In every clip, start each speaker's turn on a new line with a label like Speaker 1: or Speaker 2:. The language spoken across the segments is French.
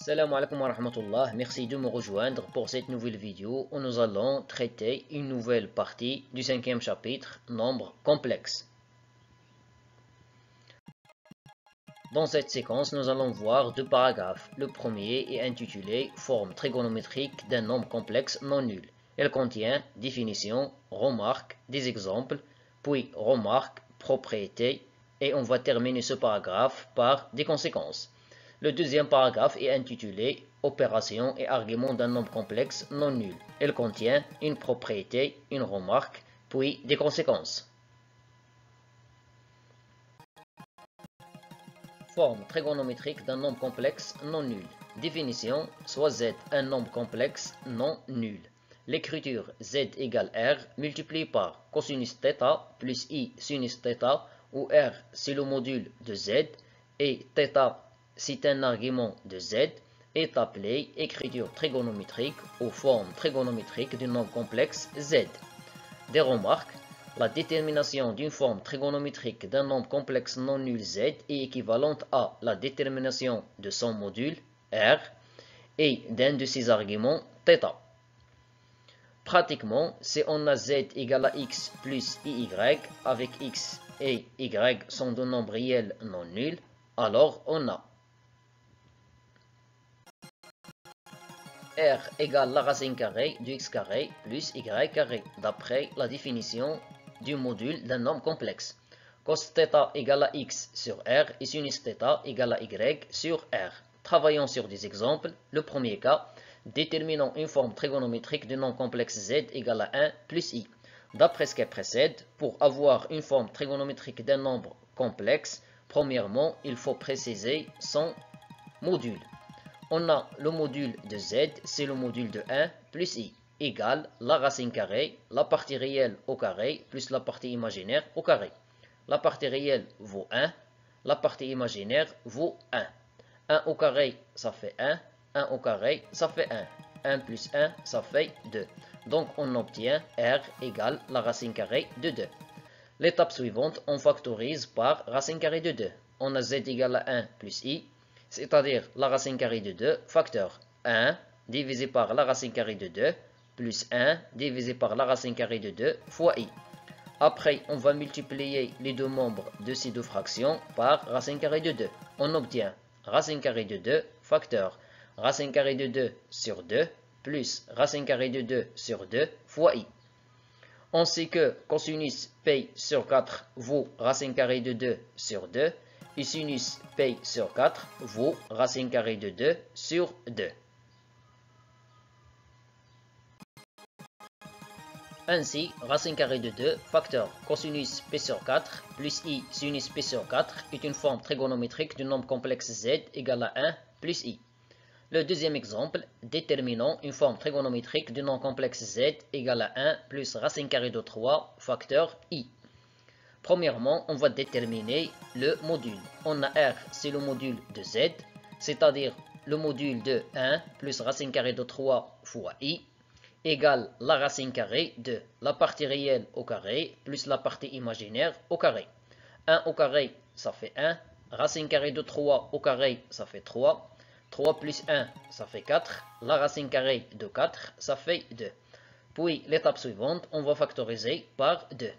Speaker 1: Salam alaikum wa rahmatullah, merci de me rejoindre pour cette nouvelle vidéo où nous allons traiter une nouvelle partie du cinquième chapitre, nombres complexes. Dans cette séquence, nous allons voir deux paragraphes. Le premier est intitulé Forme trigonométrique d'un nombre complexe non nul. Elle contient définition, remarques, des exemples, puis remarques, propriétés, et on va terminer ce paragraphe par des conséquences. Le deuxième paragraphe est intitulé Opération et argument d'un nombre complexe non nul. Elle contient une propriété, une remarque, puis des conséquences. Forme trigonométrique d'un nombre complexe non nul. Définition, soit z un nombre complexe non nul. L'écriture z égale r multiplié par cosinus θ plus i sinus θ, où r c'est le module de z et θ c'est un argument de z, est appelée écriture trigonométrique ou forme trigonométrique d'un nombre complexe z. Des remarques. La détermination d'une forme trigonométrique d'un nombre complexe non nul z est équivalente à la détermination de son module r et d'un de ses arguments θ. Pratiquement, si on a z égale à x plus iy avec x et y sont de nombres réels non nuls, alors on a r égale la racine carrée de x carré plus y carré, d'après la définition du module d'un nombre complexe. Cos θ égale à x sur r et sinus θ égale à y sur r. Travaillons sur des exemples. Le premier cas, déterminons une forme trigonométrique de nombre complexe z égale à 1 plus i. D'après ce qui précède, pour avoir une forme trigonométrique d'un nombre complexe, premièrement, il faut préciser son module. On a le module de z, c'est le module de 1 plus i, égale la racine carrée, la partie réelle au carré, plus la partie imaginaire au carré. La partie réelle vaut 1, la partie imaginaire vaut 1. 1 au carré, ça fait 1, 1 au carré, ça fait 1. 1 plus 1, ça fait 2. Donc on obtient r égale la racine carrée de 2. L'étape suivante, on factorise par racine carrée de 2. On a z égale à 1 plus i, c'est-à-dire la racine carrée de 2, facteur 1 divisé par la racine carrée de 2, plus 1 divisé par la racine carrée de 2 fois i. Après, on va multiplier les deux membres de ces deux fractions par racine carrée de 2. On obtient racine carrée de 2, facteur racine carrée de 2 sur 2, plus racine carrée de 2 sur 2 fois i. On sait que cosinus π sur 4 vaut racine carrée de 2 sur 2 et sinus π sur 4 vaut racine carrée de 2 sur 2. Ainsi, racine carrée de 2, facteur cosinus π sur 4 plus i sinus π sur 4 est une forme trigonométrique du nombre complexe z égale à 1 plus i. Le deuxième exemple, déterminons une forme trigonométrique du nombre complexe z égale à 1 plus racine carrée de 3 facteur i. Premièrement, on va déterminer le module. On a r, c'est le module de z, c'est-à-dire le module de 1 plus racine carrée de 3 fois i, égale la racine carrée de la partie réelle au carré plus la partie imaginaire au carré. 1 au carré, ça fait 1. Racine carrée de 3 au carré, ça fait 3. 3 plus 1, ça fait 4. La racine carrée de 4, ça fait 2. Puis, l'étape suivante, on va factoriser par 2.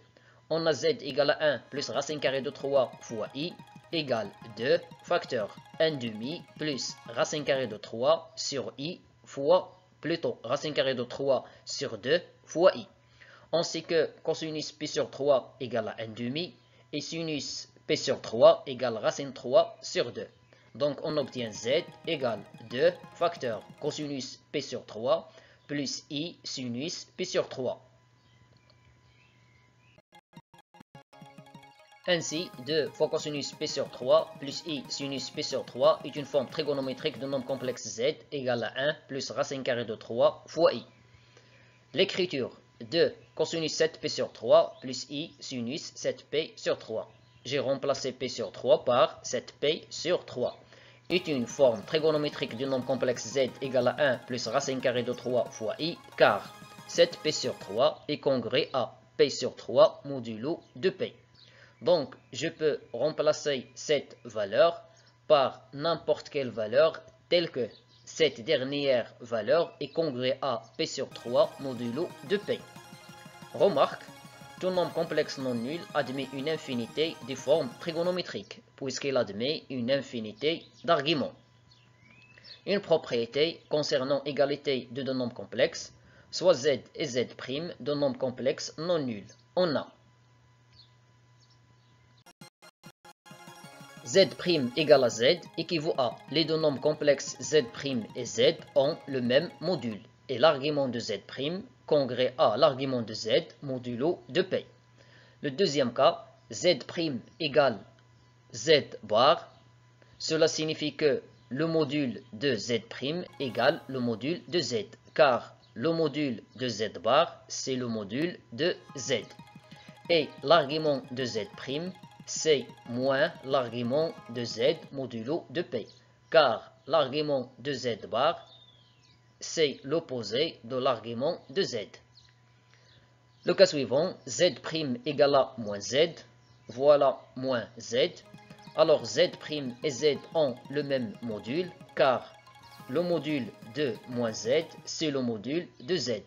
Speaker 1: On a z égale à 1 plus racine carrée de 3 fois i égale 2 facteur 1 demi plus racine carrée de 3 sur i fois, plutôt racine carrée de 3 sur 2 fois i. On sait que cosinus π sur 3 égale à 1 demi et sinus π sur 3 égale racine 3 sur 2. Donc on obtient z égale 2 facteur cosinus π sur 3 plus i sinus π sur 3. Ainsi, 2 fois cosinus π sur 3 plus i sinus π sur 3 est une forme trigonométrique de nombre complexe z égale à 1 plus racine carrée de 3 fois i. L'écriture 2 cosinus 7π sur 3 plus i sinus 7π sur 3. J'ai remplacé π sur 3 par 7π sur 3. Est une forme trigonométrique du nombre complexe z égale à 1 plus racine carrée de 3 fois i, car 7π sur 3 est congrès à π sur 3 modulo de π. Donc, je peux remplacer cette valeur par n'importe quelle valeur telle que cette dernière valeur est congrue à P sur 3 modulo de P. Remarque, tout nombre complexe non nul admet une infinité de formes trigonométriques, puisqu'il admet une infinité d'arguments. Une propriété concernant égalité de deux nombres complexes, soit z et z' de nombres complexes non nuls. On a z' égale à z équivaut à les deux nombres complexes z' et z ont le même module, et l'argument de z' congrès à l'argument de z modulo de P. Le deuxième cas, z' égale z bar, cela signifie que le module de z' égale le module de z, car le module de z bar, c'est le module de z. Et l'argument de z', c'est moins l'argument de z modulo de P, car l'argument de z bar, c'est l'opposé de l'argument de z. Le cas suivant, z' égale à moins z, voilà moins z. Alors z' et z ont le même module, car le module de moins z, c'est le module de z.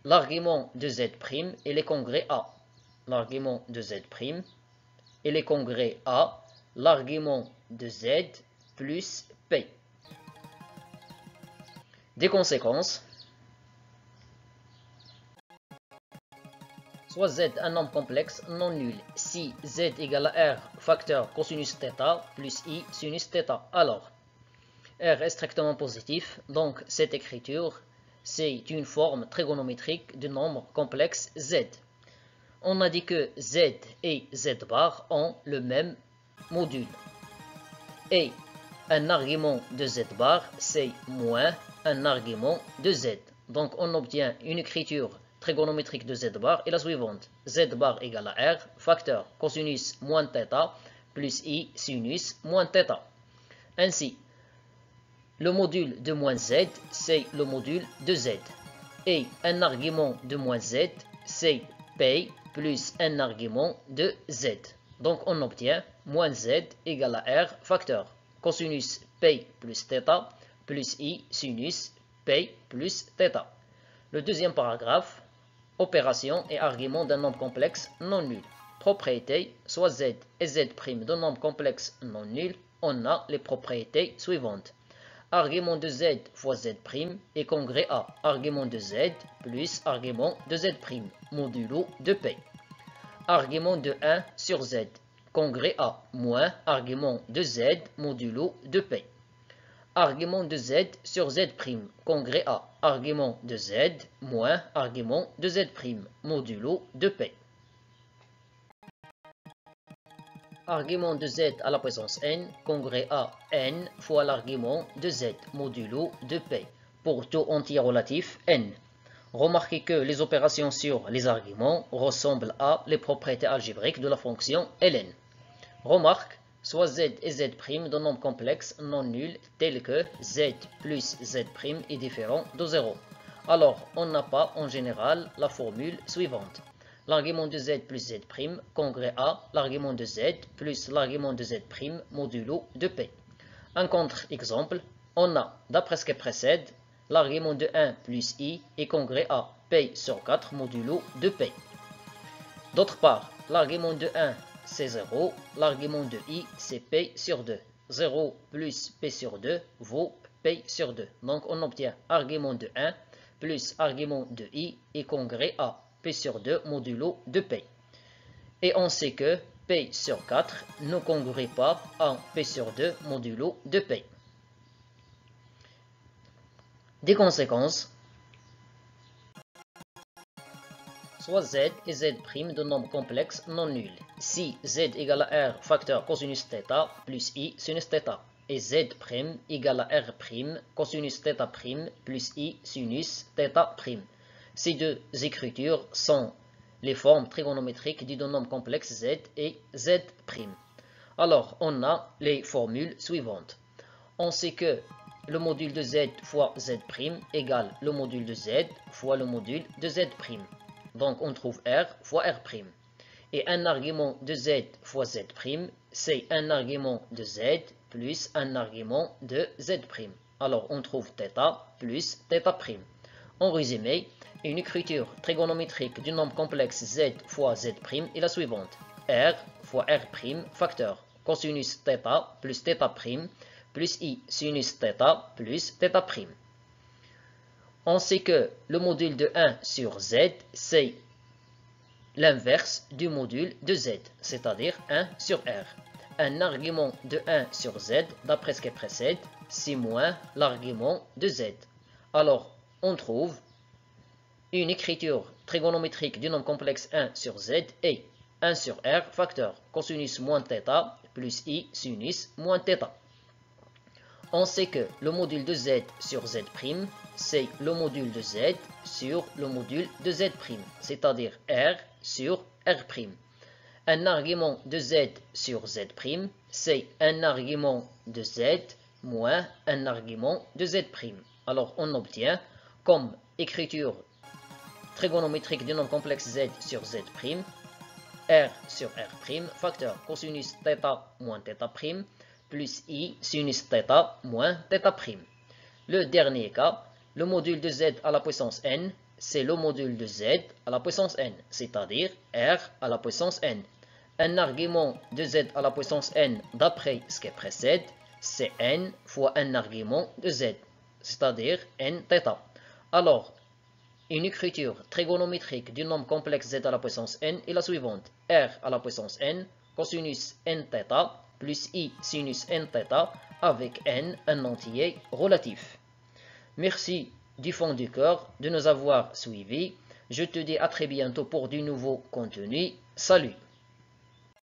Speaker 1: L'argument de z', il est congrès à l'argument de z', il est congrès à l'argument de z plus P. Des conséquences. Soit z un nombre complexe non nul si z égale à r facteur cosinus θ plus i sinus θ. Alors, r est strictement positif, donc cette écriture, c'est une forme trigonométrique de nombre complexe z. On a dit que z et z bar ont le même module. Et un argument de z bar, c'est moins un argument de z. Donc on obtient une écriture trigonométrique de z bar est la suivante. Z bar égale à r, facteur cosinus moins θ plus i sinus moins θ. Ainsi, le module de moins z, c'est le module de z. Et un argument de moins z, c'est P plus un argument de z. Donc on obtient moins z égale à r facteur cosinus P plus θ plus i sinus P plus θ. Le deuxième paragraphe, opération et argument d'un nombre complexe non nul. Propriété, soit z et z' d'un nombre complexe non nul, on a les propriétés suivantes. Argument de z fois z' est congrès à argument de z plus argument de z' modulo de P. Argument de 1 sur z, congrès à moins argument de z modulo de P. Argument de z sur z', congrès à argument de z moins argument de z', modulo de P. Argument de z à la puissance n, congrès à n fois l'argument de z, modulo de P, pour tout entier relatif n. Remarquez que les opérations sur les arguments ressemblent à les propriétés algébriques de la fonction ln. Remarque, soit z et z' d'un nombre complexe non nul tel que z plus z' est différent de 0. Alors, on n'a pas en général la formule suivante. L'argument de z plus z' congrès à l'argument de z plus l'argument de z' modulo de P. Un contre-exemple, on a, d'après ce qui précède, l'argument de 1 plus i est congrès à P sur 4 modulo de P. D'autre part, l'argument de 1 c'est 0, l'argument de i c'est P sur 2. 0 plus P sur 2 vaut P sur 2. Donc on obtient argument de 1 plus argument de i est congrès à P sur 2 modulo de P. Et on sait que P sur 4 ne congrue pas à P sur 2 modulo de P. Des conséquences. Soit z et z' de nombres complexes non nuls. Si z égale à r facteur cosinus θ plus i sinus θ et z' égale à r' cosinus θ' plus i sinus θ'. Ces deux écritures sont les formes trigonométriques du nombre complexe z et z'. Alors, on a les formules suivantes. On sait que le module de z fois z' égale le module de z fois le module de z'. Donc on trouve r fois r'. Et un argument de z fois z', c'est un argument de z plus un argument de z'. Alors on trouve θ plus θ'. En résumé, une écriture trigonométrique du nombre complexe z fois z' est la suivante. R fois R', facteur cosinus θ plus θ' plus i sinus θ plus θ'. On sait que le module de 1 sur z, c'est l'inverse du module de z, c'est-à-dire 1 sur R. Un argument de 1 sur z, d'après ce qui précède, c'est moins l'argument de z. Alors, on trouve une écriture trigonométrique du nombre complexe 1 sur z est 1 sur R, facteur cosinus moins θ plus i sinus moins θ. On sait que le module de z sur z', c'est le module de z sur le module de z', c'est-à-dire R sur R'. Un argument de z sur z', c'est un argument de z moins un argument de z'. Alors on obtient comme écriture trigonométrique du nombre complexe z sur z', R sur R', facteur cosinus θ moins θ', plus i sinus θ moins θ'. Le dernier cas, le module de z à la puissance n, c'est le module de z à la puissance n, c'est-à-dire R à la puissance n. Un argument de z à la puissance n, d'après ce qui précède, c'est n fois un argument de z, c'est-à-dire nθ. Alors, une écriture trigonométrique du nombre complexe z à la puissance n est la suivante. R à la puissance n, cosinus nθ, plus i sinus nθ, avec n un entier relatif. Merci du fond du cœur de nous avoir suivis. Je te dis à très bientôt pour du nouveau contenu. Salut!